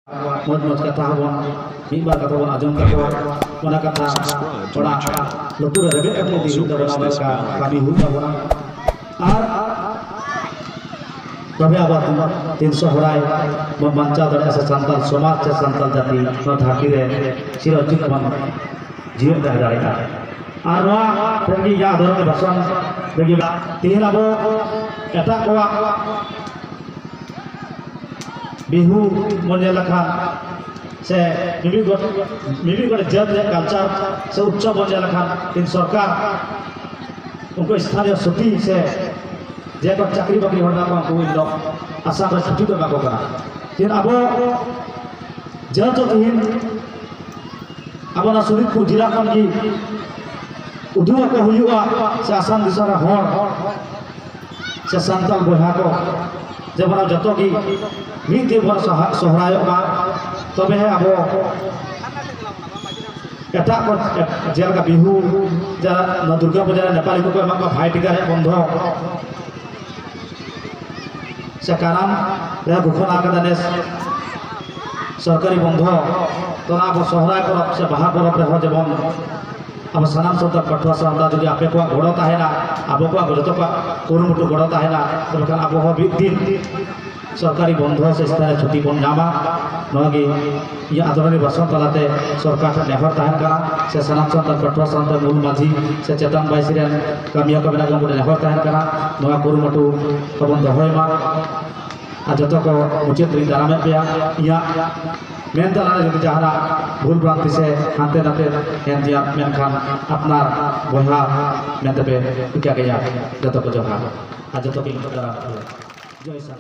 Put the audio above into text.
मज कथा हबन मिबार कथा बन आजम कथा ओना कथा थोड़ा लुतुर रेबे एमो दी हुदा बना का कमी हुदा बना आर तबे आबाद 300 हराय बांचा दरे से संताल समाज से संताल जाति न धाकी रे चिरंजीव बन जीवन दाड़ा आर नवा रेंगी या धरन भाषण रेंगी तीन अब एटा कोआ बिहू मन लखा से मिमी गोटे जब कल्चर से उत्सव बन लखा तीन सरकार उनको स्थानीय छुट्टी से जे चाकरी बाकरी होना उनको आसाम में छुट्टी को एमा करा तीन अब जब तीन अब शरीरपुर जिला खन की उदुआ को हुआ से आसाम दिशा हर से सानताल बहा को जब जो की मिद दिन बन सहराय तबे अब एटा को जेलका बिहू जरा दुर्गा पूजा नेपाली को एमा भाई टीका बंध से कारण घोषणा कर सरकारी बंध तो अब सहराय परब से बाहा परब रह जबन अब सानाम सब कठुआ सामना जो आपे को गड़ तहना अब को जो कुरुमुटु गड़ तहना तब अब दिन सरकारी बंध से स्थानीय छुट्टी बन नामा नगी ये आदरणीय भाषण तलाते सरकार नेहर तहन से सानाम सब कठुआ सामना मूल माझी से चेतन बाईसी कमिया को बेना को नेहर तहन कुरुमुटु कबन दहयमा जो को मुचाद दारामे पे मेन तलाने जो जहाना भूल भ्रांति से हानते नाते एन दिया मेनखान अपना बहा मेनते पे क्या गया जो को जोहार आज जो की जय सा।